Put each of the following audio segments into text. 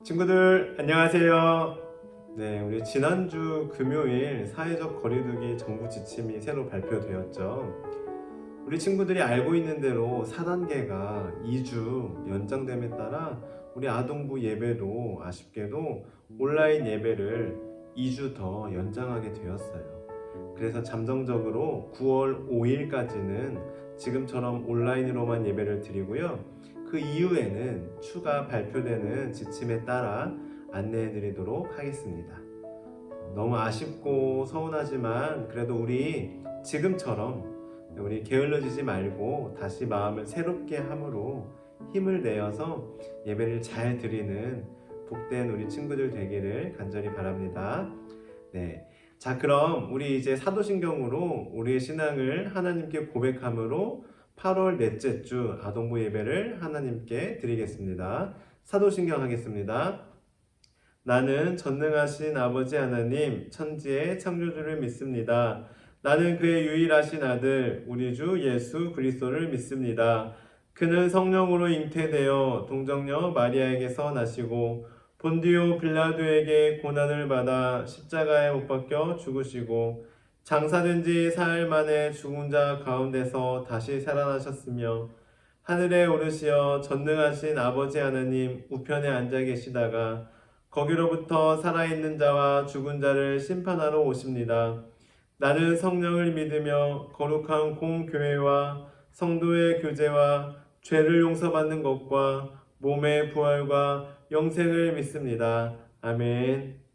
친구들 안녕하세요. 네, 우리 지난주 금요일 사회적 거리두기 정부 지침이 새로 발표되었죠. 우리 친구들이 알고 있는 대로 4단계가 2주 연장됨에 따라 우리 아동부 예배도 아쉽게도 온라인 예배를 2주 더 연장하게 되었어요. 그래서 잠정적으로 9월 5일까지는 지금처럼 온라인으로만 예배를 드리고요. 그 이후에는 추가 발표되는 지침에 따라 안내해 드리도록 하겠습니다. 너무 아쉽고 서운하지만 그래도 우리 지금처럼 우리 게을러지지 말고 다시 마음을 새롭게 함으로 힘을 내어서 예배를 잘 드리는 복된 우리 친구들 되기를 간절히 바랍니다. 네. 자, 그럼 우리 이제 사도신경으로 우리의 신앙을 하나님께 고백함으로 8월 넷째 주 아동부 예배를 하나님께 드리겠습니다. 사도신경 하겠습니다. 나는 전능하신 아버지 하나님 천지의 창조주를 믿습니다. 나는 그의 유일하신 아들 우리 주 예수 그리스도를 믿습니다. 그는 성령으로 잉태되어 동정녀 마리아에게서 나시고 본디오 빌라도에게 고난을 받아 십자가에 못 박혀 죽으시고 장사된 지 사흘 만에 죽은 자 가운데서 다시 살아나셨으며 하늘에 오르시어 전능하신 아버지 하나님 우편에 앉아 계시다가 거기로부터 살아있는 자와 죽은 자를 심판하러 오십니다. 나는 성령을 믿으며 거룩한 공교회와 성도의 교제와 죄를 용서받는 것과 몸의 부활과 영생을 믿습니다. 아멘.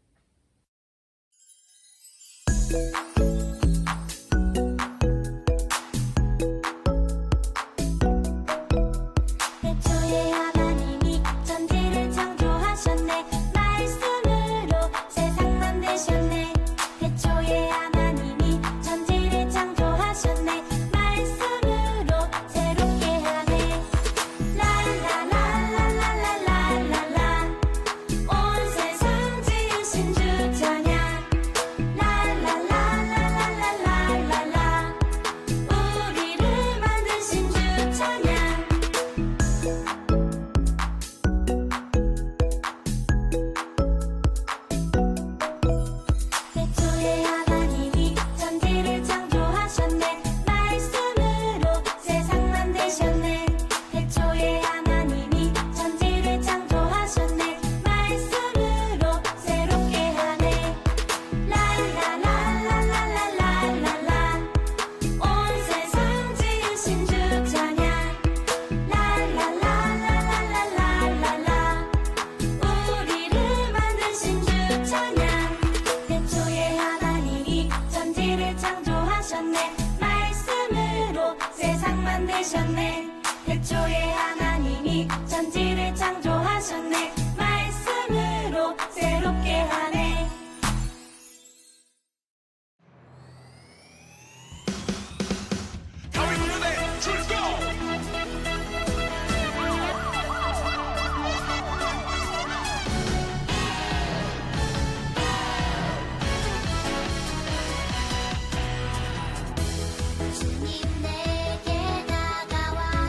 태초에 하나님이 천지를 창조하셨네. 말씀으로 새롭게 하네. 주님 내게 다가와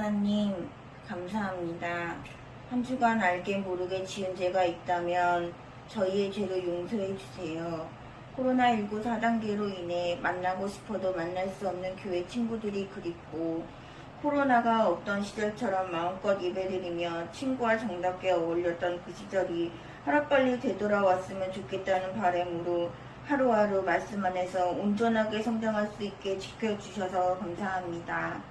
하나님, 감사합니다. 한 주간 알게 모르게 지은 죄가 있다면 저희의 죄를 용서해 주세요. 코로나19 4단계로 인해 만나고 싶어도 만날 수 없는 교회 친구들이 그립고, 코로나가 없던 시절처럼 마음껏 예배드리며 친구와 정답게 어울렸던 그 시절이 하루빨리 되돌아왔으면 좋겠다는 바람으로 하루하루 말씀 안에서 온전하게 성장할 수 있게 지켜주셔서 감사합니다.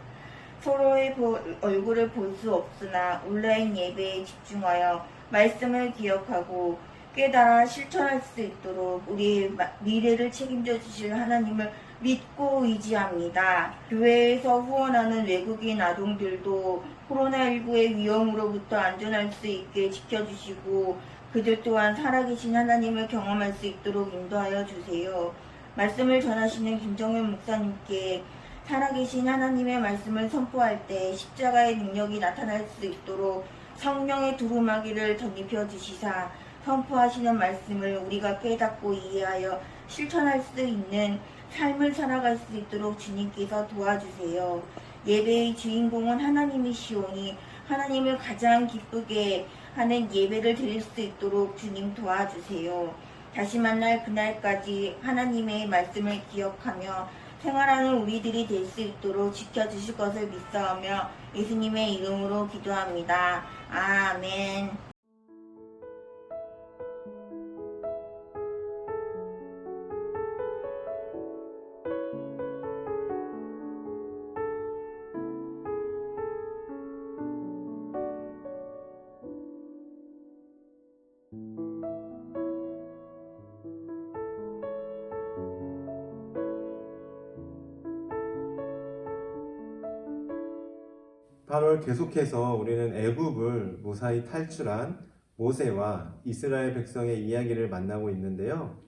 서로의 얼굴을 볼 수 없으나 온라인 예배에 집중하여 말씀을 기억하고 깨달아 실천할 수 있도록 우리의 미래를 책임져 주실 하나님을 믿고 의지합니다. 교회에서 후원하는 외국인 아동들도 코로나19의 위험으로부터 안전할 수 있게 지켜주시고 그들 또한 살아계신 하나님을 경험할 수 있도록 인도하여 주세요. 말씀을 전하시는 김정현 목사님께 살아계신 하나님의 말씀을 선포할 때 십자가의 능력이 나타날 수 있도록 성령의 두루마기를 덧입혀 주시사 선포하시는 말씀을 우리가 깨닫고 이해하여 실천할 수 있는 삶을 살아갈 수 있도록 주님께서 도와주세요. 예배의 주인공은 하나님이시오니 하나님을 가장 기쁘게 하는 예배를 드릴 수 있도록 주님 도와주세요. 다시 만날 그날까지 하나님의 말씀을 기억하며 생활하는 우리들이 될 수 있도록 지켜주실 것을 믿사오며 예수님의 이름으로 기도합니다. 아멘. 계속해서 우리는 애굽을 무사히 탈출한 모세와 이스라엘 백성의 이야기를 만나고 있는데요.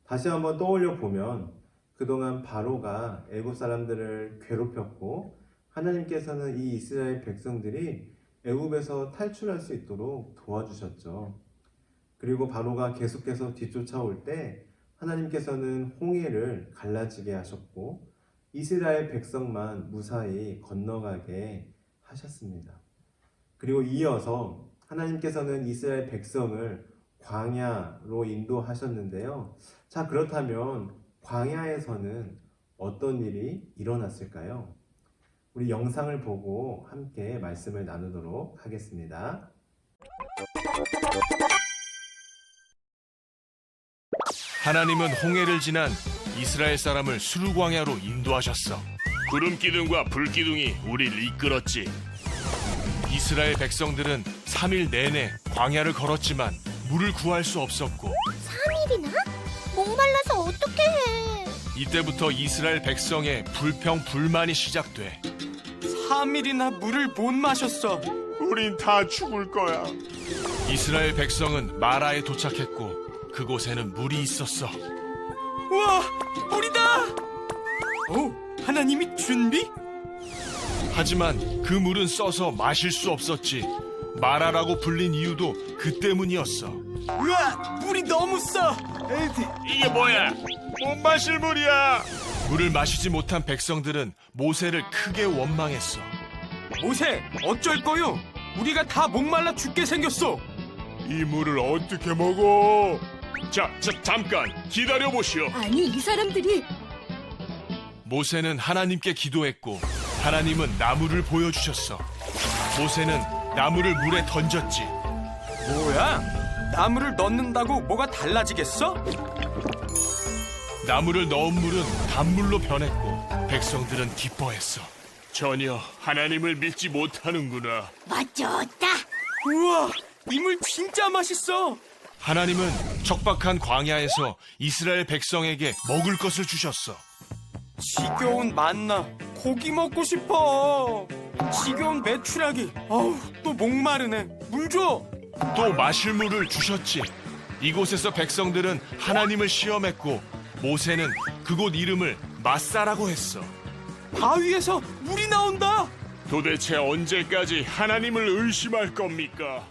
다시 한번 떠올려 보면 그동안 바로가 애굽 사람들을 괴롭혔고 하나님께서는 이 이스라엘 백성들이 애굽에서 탈출할 수 있도록 도와주셨죠. 그리고 바로가 계속해서 뒤쫓아올 때 하나님께서는 홍해를 갈라지게 하셨고 이스라엘 백성만 무사히 건너가게 하셨습니다. 그리고 이어서 하나님께서는 이스라엘 백성을 광야로 인도하셨는데요. 자, 그렇다면 광야에서는 어떤 일이 일어났을까요? 우리 영상을 보고 함께 말씀을 나누도록 하겠습니다. 하나님은 홍해를 지난 이스라엘 사람을 수르광야로 인도하셨어. 구름 기둥과 불 기둥이 우리를 이끌었지. 이스라엘 백성들은 3일 내내 광야를 걸었지만 물을 구할 수 없었고 3일이나? 목말라서 어떻게 해? 이때부터 이스라엘 백성의 불평불만이 시작돼. 3일이나 물을 못 마셨어. 우린 다 죽을 거야. 이스라엘 백성은 마라에 도착했고 그곳에는 물이 있었어. 우와, 물이다! 오, 하나님이 준비? 하지만 그 물은 써서 마실 수 없었지. 마라라고 불린 이유도 그 때문이었어. 우와, 물이 너무 써. 이게 뭐야? 못 마실 물이야. 물을 마시지 못한 백성들은 모세를 크게 원망했어. 모세, 어쩔 거요? 우리가 다 목말라 죽게 생겼어. 이 물을 어떻게 먹어? 자, 잠깐 기다려보시오. 아니, 이 사람들이 모세는 하나님께 기도했고 하나님은 나무를 보여주셨어. 모세는 나무를 물에 던졌지. 뭐야? 나무를 넣는다고 뭐가 달라지겠어? 나무를 넣은 물은 단물로 변했고 백성들은 기뻐했어. 전혀 하나님을 믿지 못하는구나. 멋졌다. 우와, 이 물 진짜 맛있어. 하나님은 척박한 광야에서 이스라엘 백성에게 먹을 것을 주셨어. 지겨운 만나, 고기 먹고 싶어. 지겨운 메추라기, 아우, 또 목마르네. 물 줘. 또 마실 물을 주셨지. 이곳에서 백성들은 하나님을 시험했고 모세는 그곳 이름을 마사라고 했어. 바위에서 물이 나온다. 도대체 언제까지 하나님을 의심할 겁니까?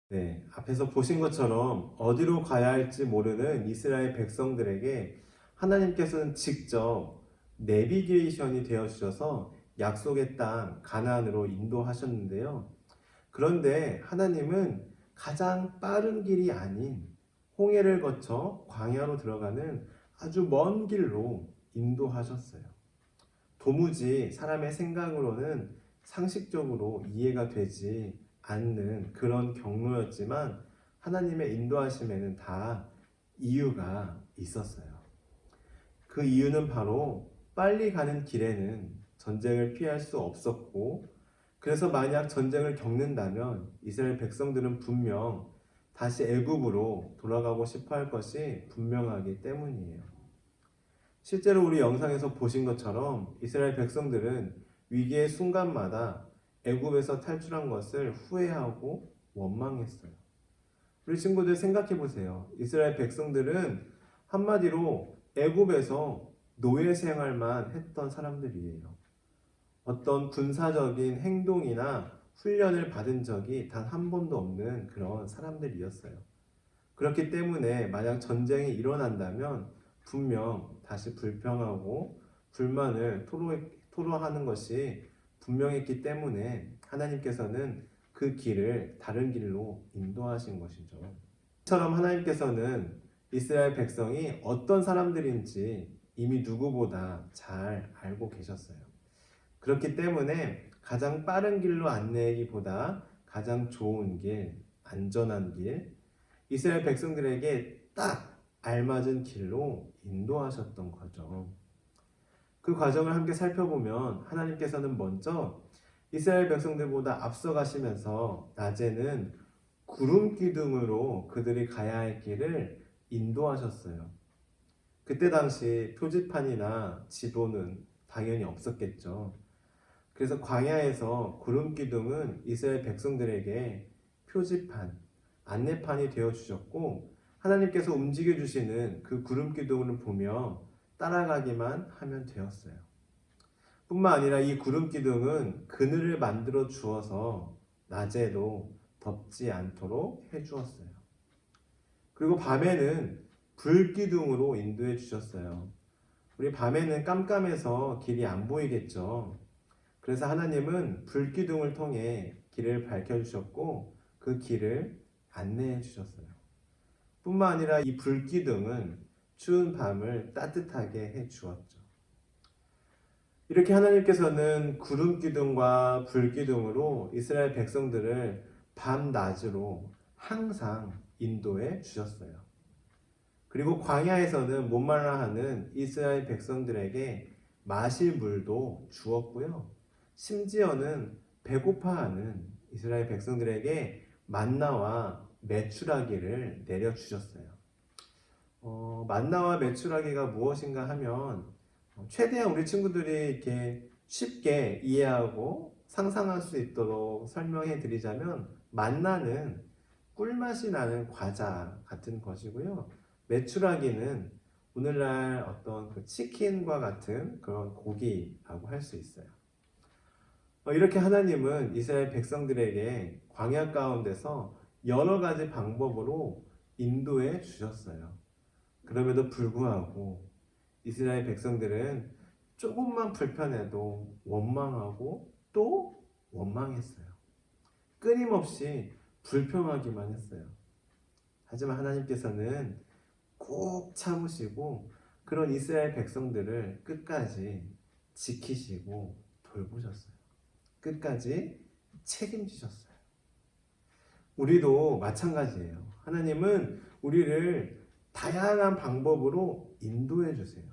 네, 앞에서 보신 것처럼 어디로 가야 할지 모르는 이스라엘 백성들에게 하나님께서는 직접 내비게이션이 되어주셔서 약속의 땅 가나안으로 인도하셨는데요. 그런데 하나님은 가장 빠른 길이 아닌 홍해를 거쳐 광야로 들어가는 아주 먼 길로 인도하셨어요. 도무지 사람의 생각으로는 상식적으로 이해가 되지 않는 그런 경로였지만 하나님의 인도하심에는 다 이유가 있었어요. 그 이유는 바로 빨리 가는 길에는 전쟁을 피할 수 없었고, 그래서 만약 전쟁을 겪는다면 이스라엘 백성들은 분명 다시 애굽으로 돌아가고 싶어 할 것이 분명하기 때문이에요. 실제로 우리 영상에서 보신 것처럼 이스라엘 백성들은 위기의 순간마다 애굽에서 탈출한 것을 후회하고 원망했어요. 우리 친구들 생각해 보세요. 이스라엘 백성들은 한마디로 애굽에서 노예 생활만 했던 사람들이에요. 어떤 군사적인 행동이나 훈련을 받은 적이 단 한 번도 없는 그런 사람들이었어요. 그렇기 때문에 만약 전쟁이 일어난다면 분명 다시 불평하고 불만을 토로하는 것이 분명했기 때문에 하나님께서는 그 길을 다른 길로 인도하신 것이죠. 이처럼 하나님께서는 이스라엘 백성이 어떤 사람들인지 이미 누구보다 잘 알고 계셨어요. 그렇기 때문에 가장 빠른 길로 안내하기보다 가장 좋은 길, 안전한 길, 이스라엘 백성들에게 딱 알맞은 길로 인도하셨던 거죠. 그 과정을 함께 살펴보면 하나님께서는 먼저 이스라엘 백성들보다 앞서가시면서 낮에는 구름 기둥으로 그들이 가야 할 길을 인도하셨어요. 그때 당시 표지판이나 지도는 당연히 없었겠죠. 그래서 광야에서 구름 기둥은 이스라엘 백성들에게 표지판, 안내판이 되어 주셨고, 하나님께서 움직여 주시는 그 구름 기둥을 보며 따라가기만 하면 되었어요. 뿐만 아니라 이 구름 기둥은 그늘을 만들어 주어서 낮에도 덥지 않도록 해 주었어요. 그리고 밤에는 불 기둥으로 인도해 주셨어요. 우리 밤에는 깜깜해서 길이 안 보이겠죠. 그래서 하나님은 불 기둥을 통해 길을 밝혀 주셨고 그 길을 안내해 주셨어요. 뿐만 아니라 이 불 기둥은 추운 밤을 따뜻하게 해 주었죠. 이렇게 하나님께서는 구름 기둥과 불 기둥으로 이스라엘 백성들을 밤낮으로 항상 인도해 주셨어요. 그리고 광야에서는 목말라 하는 이스라엘 백성들에게 마실 물도 주었고요. 심지어는 배고파하는 이스라엘 백성들에게 만나와 메추라기를 내려주셨어요. 만나와 메추라기가 무엇인가 하면 최대한 우리 친구들이 이렇게 쉽게 이해하고 상상할 수 있도록 설명해 드리자면, 만나는 꿀맛이 나는 과자 같은 것이고요. 메추라기는 오늘날 어떤 그 치킨과 같은 그런 고기라고 할 수 있어요. 이렇게 하나님은 이스라엘 백성들에게 광야 가운데서 여러 가지 방법으로 인도해 주셨어요. 그럼에도 불구하고 이스라엘 백성들은 조금만 불편해도 원망하고 또 원망했어요. 끊임없이 불평하기만 했어요. 하지만 하나님께서는 꼭 참으시고 그런 이스라엘 백성들을 끝까지 지키시고 돌보셨어요. 끝까지 책임지셨어요. 우리도 마찬가지예요. 하나님은 우리를 다양한 방법으로 인도해 주세요.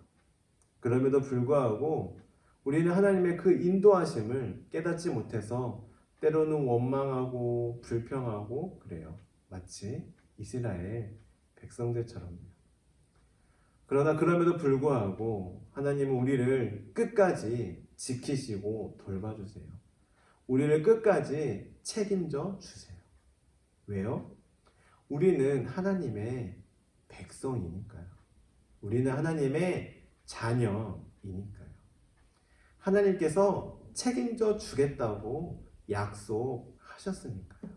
그럼에도 불구하고 우리는 하나님의 그 인도하심을 깨닫지 못해서 때로는 원망하고 불평하고 그래요. 마치 이스라엘 백성들처럼요. 그러나 그럼에도 불구하고 하나님은 우리를 끝까지 지키시고 돌봐주세요. 우리를 끝까지 책임져 주세요. 왜요? 우리는 하나님의 백성이니까요. 우리는 하나님의 자녀이니까요. 하나님께서 책임져 주겠다고 약속하셨으니까요.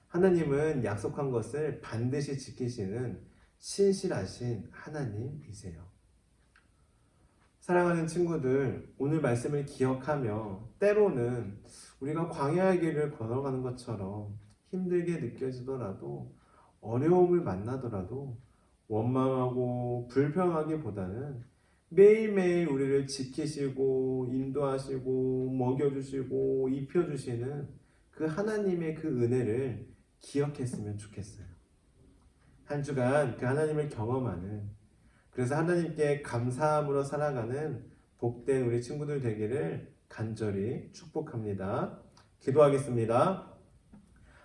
하나님은 약속한 것을 반드시 지키시는 신실하신 하나님이세요. 사랑하는 친구들, 오늘 말씀을 기억하며 때로는 우리가 광야의 길을 걸어가는 것처럼 힘들게 느껴지더라도 어려움을 만나더라도 원망하고 불평하기보다는 매일매일 우리를 지키시고 인도하시고 먹여주시고 입혀주시는 그 하나님의 그 은혜를 기억했으면 좋겠어요. 한 주간 그 하나님을 경험하는, 그래서 하나님께 감사함으로 살아가는 복된 우리 친구들 되기를 간절히 축복합니다. 기도하겠습니다.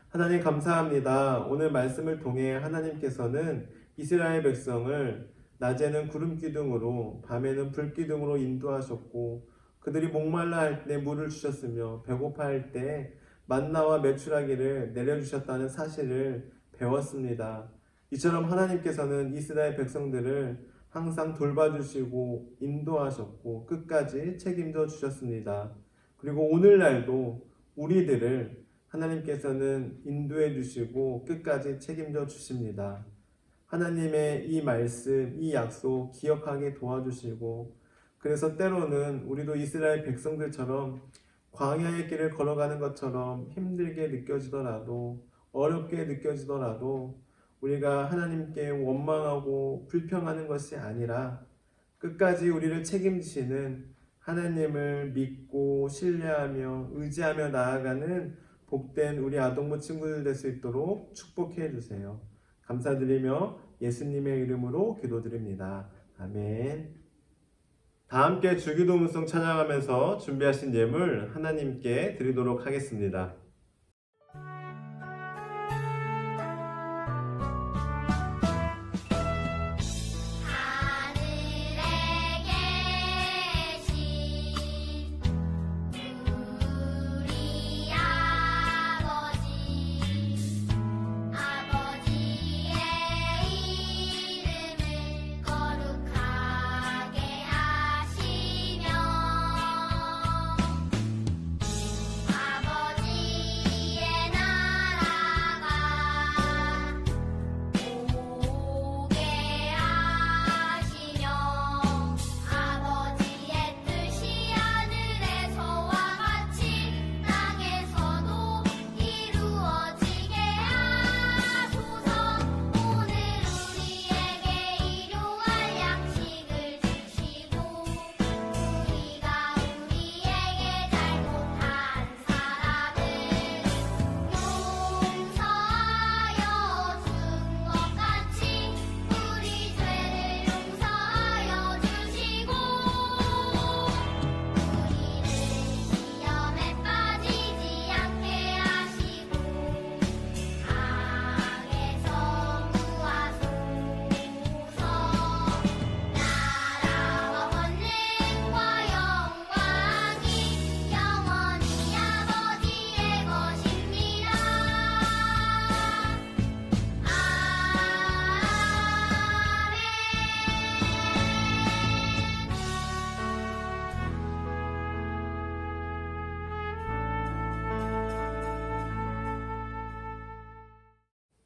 하나님 감사합니다. 오늘 말씀을 통해 하나님께서는 이스라엘 백성을 낮에는 구름 기둥으로 밤에는 불 기둥으로 인도하셨고 그들이 목말라 할 때 물을 주셨으며 배고파 할 때 만나와 메추라기를 내려주셨다는 사실을 배웠습니다. 이처럼 하나님께서는 이스라엘 백성들을 항상 돌봐주시고 인도하셨고 끝까지 책임져 주셨습니다. 그리고 오늘날도 우리들을 하나님께서는 인도해 주시고 끝까지 책임져 주십니다. 하나님의 이 말씀, 이 약속 기억하게 도와주시고, 그래서 때로는 우리도 이스라엘 백성들처럼 광야의 길을 걸어가는 것처럼 힘들게 느껴지더라도 어렵게 느껴지더라도 우리가 하나님께 원망하고 불평하는 것이 아니라 끝까지 우리를 책임지시는 하나님을 믿고 신뢰하며 의지하며 나아가는 복된 우리 아동부 친구들 될 수 있도록 축복해 주세요. 감사드리며 예수님의 이름으로 기도드립니다. 아멘. 다 함께 주기도문송 찬양하면서 준비하신 예물 하나님께 드리도록 하겠습니다.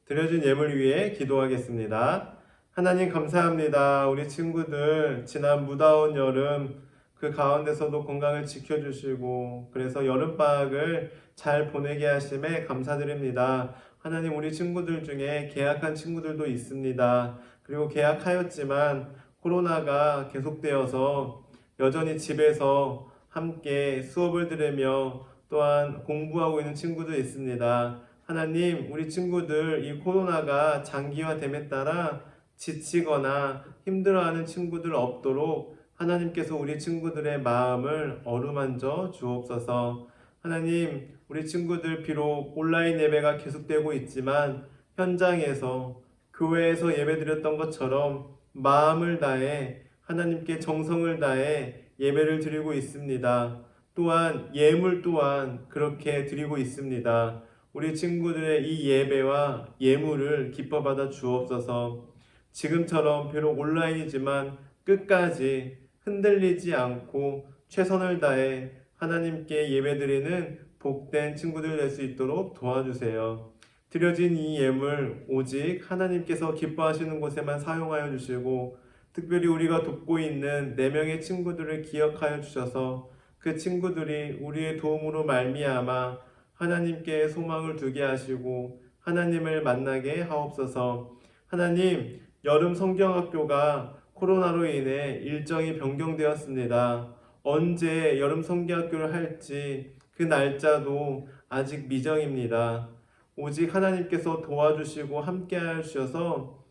드려진 예물 위해 기도하겠습니다. 하나님 감사합니다. 우리 친구들 지난 무더운 여름 그 가운데서도 건강을 지켜주시고 그래서 여름방학을 잘 보내게 하심에 감사드립니다. 하나님 우리 친구들 중에 계약한 친구들도 있습니다. 그리고 계약하였지만 코로나가 계속되어서 여전히 집에서 함께 수업을 들으며 또한 공부하고 있는 친구도 있습니다. 하나님 우리 친구들 이 코로나가 장기화됨에 따라 지치거나 힘들어하는 친구들 없도록 하나님께서 우리 친구들의 마음을 어루만져 주옵소서. 하나님 우리 친구들 비록 온라인 예배가 계속되고 있지만 현장에서 교회에서 예배드렸던 것처럼 마음을 다해 하나님께 정성을 다해 예배를 드리고 있습니다. 또한 예물 또한 그렇게 드리고 있습니다. 우리 친구들의 이 예배와 예물을 기뻐 받아 주옵소서. 지금처럼 비록 온라인이지만 끝까지 흔들리지 않고 최선을 다해 하나님께 예배드리는 복된 친구들 될 수 있도록 도와주세요. 드려진 이 예물 오직 하나님께서 기뻐하시는 곳에만 사용하여 주시고 특별히 우리가 돕고 있는 4명의 친구들을 기억하여 주셔서 그 친구들이 우리의 도움으로 말미암아 하나님께 소망을 두게 하시고 하나님을 만나게 하옵소서. 하나님, 여름 성경학교가 코로나로 인해 일정이 변경되었습니다. 언제 여름 성경학교를 할지 그 날짜도 아직 미정입니다. 오직 하나님께서 도와주시고 함께하여 주셔서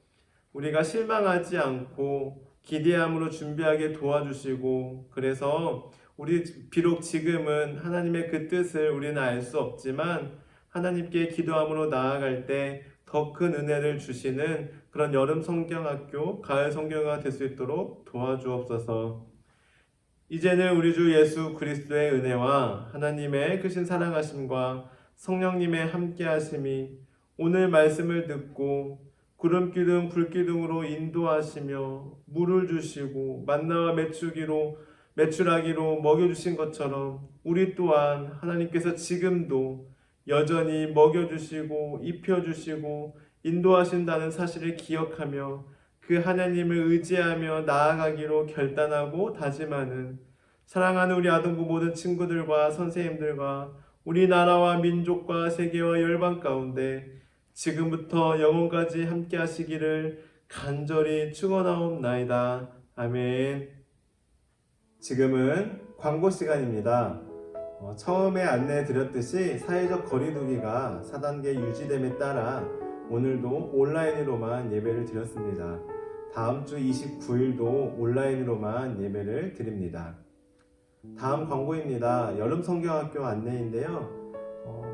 우리가 실망하지 않고 기대함으로 준비하게 도와주시고, 그래서 우리 비록 지금은 하나님의 그 뜻을 우리는 알 수 없지만 하나님께 기도함으로 나아갈 때 더 큰 은혜를 주시는 그런 여름 성경학교, 가을 성경학교가 될 수 있도록 도와주옵소서. 이제는 우리 주 예수 그리스도의 은혜와 하나님의 크신 사랑하심과 성령님의 함께하심이 오늘 말씀을 듣고 구름기둥 불기둥으로 인도하시며 물을 주시고 만나와 메추라기로 먹여주신 것처럼 우리 또한 하나님께서 지금도 여전히 먹여주시고 입혀주시고 인도하신다는 사실을 기억하며 그 하나님을 의지하며 나아가기로 결단하고 다짐하는 사랑하는 우리 아동부 모든 친구들과 선생님들과 우리나라와 민족과 세계와 열방 가운데 지금부터 영원까지 함께 하시기를 간절히 축원하옵나이다. 아멘. 지금은 광고 시간입니다. 처음에 안내해 드렸듯이 사회적 거리두기가 4단계 유지됨에 따라 오늘도 온라인으로만 예배를 드렸습니다. 다음 주 29일도 온라인으로만 예배를 드립니다. 다음 광고입니다. 여름 성경학교 안내인데요.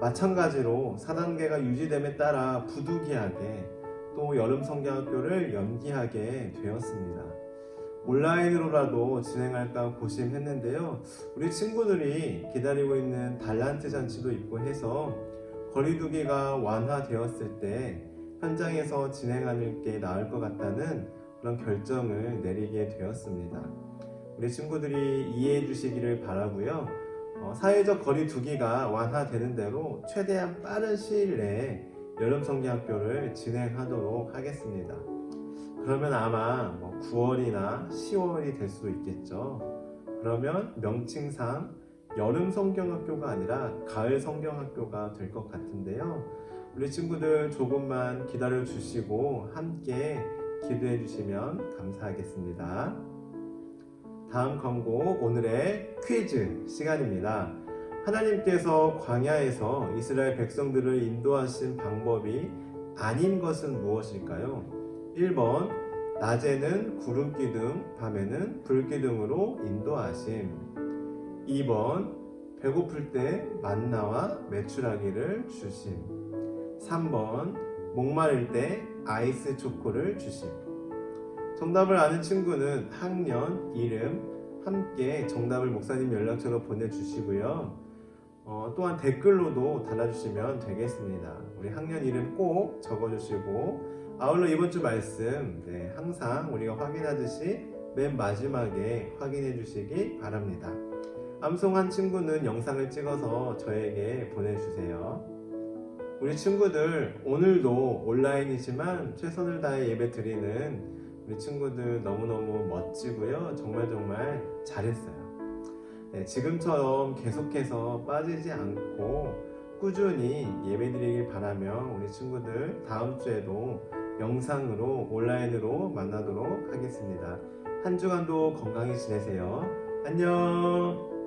마찬가지로 4단계가 유지됨에 따라 부득이하게 또 여름 성경학교를 연기하게 되었습니다. 온라인으로라도 진행할까 고심했는데요. 우리 친구들이 기다리고 있는 달란트 잔치도 있고 해서 거리두기가 완화되었을 때 현장에서 진행하는 게 나을 것 같다는 그런 결정을 내리게 되었습니다. 우리 친구들이 이해해 주시기를 바라고요. 사회적 거리두기가 완화되는 대로 최대한 빠른 시일 내에 여름 성경학교를 진행하도록 하겠습니다. 그러면 아마 9월이나 10월이 될 수도 있겠죠. 그러면 명칭상 여름 성경학교가 아니라 가을 성경학교가 될 것 같은데요. 우리 친구들 조금만 기다려 주시고 함께 기도해 주시면 감사하겠습니다. 다음 광고, 오늘의 퀴즈 시간입니다. 하나님께서 광야에서 이스라엘 백성들을 인도하신 방법이 아닌 것은 무엇일까요? 1번, 낮에는 구름기둥, 밤에는 불기둥으로 인도하심. 2번, 배고플 때 만나와 메추라기를 주심. 3번, 목마를 때 아이스 초코를 주심. 정답을 아는 친구는 학년, 이름 함께 정답을 목사님 연락처로 보내주시고요. 또한 댓글로도 달아주시면 되겠습니다. 우리 학년 이름 꼭 적어주시고, 아울러 이번 주 말씀 항상 우리가 확인하듯이 맨 마지막에 확인해 주시기 바랍니다. 암송한 친구는 영상을 찍어서 저에게 보내주세요. 우리 친구들, 오늘도 온라인이지만 최선을 다해 예배 드리는 우리 친구들 너무너무 멋지고요. 정말 잘했어요. 지금처럼 계속해서 빠지지 않고 꾸준히 예배 드리길 바라며 우리 친구들 다음 주에도 영상으로 온라인으로 만나도록 하겠습니다. 한 주간도 건강히 지내세요. 안녕.